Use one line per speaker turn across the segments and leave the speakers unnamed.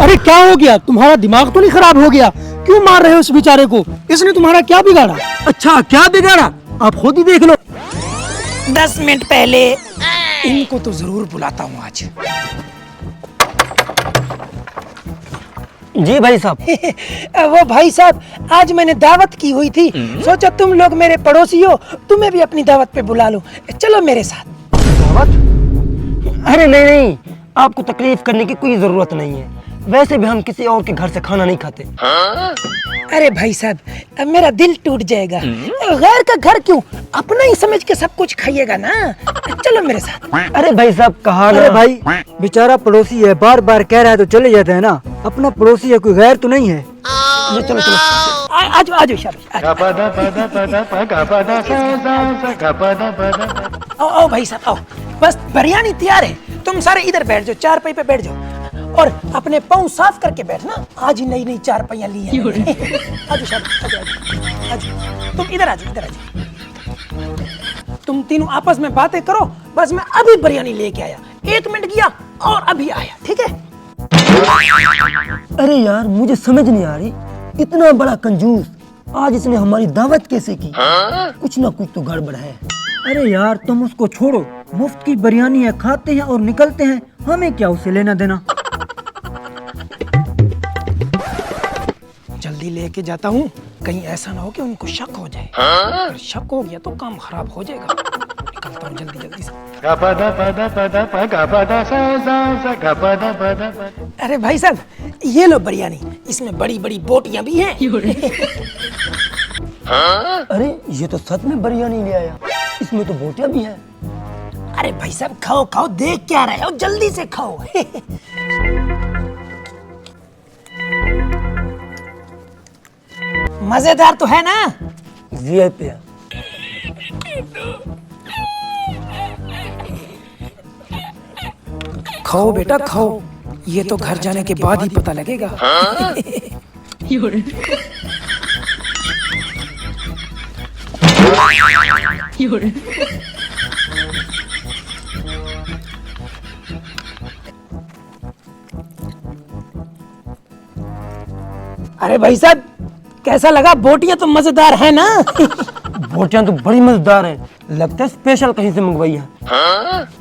अरे क्या हो गया, तुम्हारा दिमाग तो नहीं खराब हो गया? क्यों मार रहे हो उस बेचारे को? इसने तुम्हारा क्या बिगाड़ा?
अच्छा क्या बिगाड़ा, आप खुद ही देख लो।
10 मिनट पहले इनको तो जरूर बुलाता हूँ आज।
जी भाई साहब।
वो भाई साहब, आज मैंने दावत की हुई थी, सोचा तुम लोग मेरे पड़ोसी हो, तुम्हें भी अपनी दावत पे बुला लो, चलो मेरे साथ।
दावत? अरे नहीं नहीं, आपको तकलीफ करने की कोई जरूरत नहीं है, वैसे भी हम किसी और के घर से खाना नहीं खाते।
अरे भाई साहब, अब मेरा दिल टूट जाएगा। गैर का घर क्यों, अपना ही समझ के सब कुछ खाइएगा ना, चलो मेरे साथ।
अरे भाई साहब कहा ना।
अरे भाई, बेचारा पड़ोसी है, बार बार कह रहा है तो चले जाते हैं ना, अपना पड़ोसी है, कोई गैर तो नहीं है।
चलो चलो
आज आज शाबाश। आओ भाई साहब, आओ, बस बिरयानी तैयार है, तुम सारे इधर बैठ जाओ, चारपाई पे बैठ जाओ और अपने पाँव साफ करके बैठना, आज ही नई नई चारपाइयाँ ली हैं। आजो शाबाश, आजो आजो, तुम इधर आ जाओ, इधर आ जाओ। तुम तीनों आपस में बातें करो, बस मैं अभी बिरयानी लेके आया, 1 मिनट गया और अभी आया, ठीक है?
अरे यार मुझे समझ नहीं आ रही, इतना बड़ा कंजूस, आज इसने हमारी दावत कैसे की? कुछ ना कुछ तो गड़बड़ है।
अरे यार तुम उसको छोड़ो, मुफ्त की बिरयानी है, खाते हैं और निकलते हैं, हमें क्या उससे लेना देना।
जल्दी लेके जाता हूँ, कहीं ऐसा ना हो कि उनको शक हो जाए। अगर शक हो गया तो काम खराब हो जाएगा। निकलता हूँ जल्दी जल्दी से। अरे भाई साहब, ये लो बिरयानी, इसमें बड़ी बड़ी बोटियां भी हैं।
अरे ये तो सच में बिरयानी ले आया, इसमें तो बोटियां भी हैं।
अरे भाई साहब खाओ खाओ, देख क्या रहे हो, जल्दी से खाओ। मजेदार तो है ना?
वीआईपी है।
खाओ बेटा खाओ, ये तो घर जाने के बाद ही पता लगेगा। अरे भाई साहब, कैसा लगा? बोटियां तो मजेदार है ना?
बोटियां तो बड़ी मजेदार हैं, लगता है स्पेशल कहीं से मंगवाई है।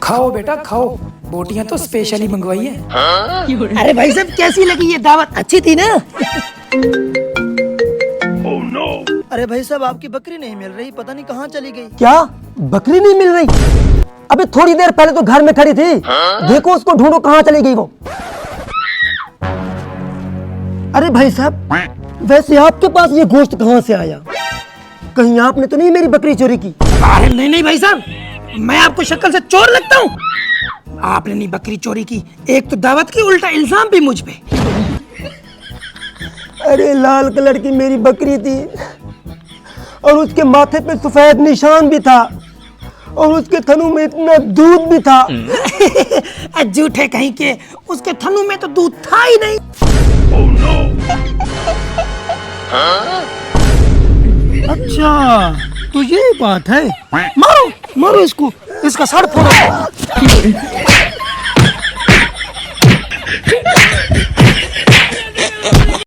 खाओ बेटा खाओ, बोटियां तो स्पेशल ही मंगवाई है। अरे भाई साहब कैसी लगी ये दावत, अच्छी थी ना?
अरे भाई साहब, आपकी बकरी नहीं मिल रही, पता नहीं कहाँ चली गई।
क्या बकरी नहीं मिल रही? अबे थोड़ी देर पहले तो घर में खड़ी थी, देखो उसको ढूंढो कहाँ चली गई वो। अरे भाई साहब, वैसे आपके पास ये गोश्त कहाँ से आया? कहीं आपने तो नहीं मेरी बकरी चोरी की?
अरे नहीं नहीं भाई साहब, मैं आपको शक्ल से चोर लगता हूँ? आपने नहीं बकरी चोरी की, एक तो दावत की, उल्टा इल्जाम भी मुझ पे।
अरे लाल कलर की मेरी बकरी थी और उसके माथे पे सफेद निशान भी था और उसके थनों में इतना दूध भी था।
झूठे कहीं के, उसके थनों में तो दूध था ही नहीं। अच्छा तो ये बात है, मारो मारो इसको, इसका सर फोड़ो।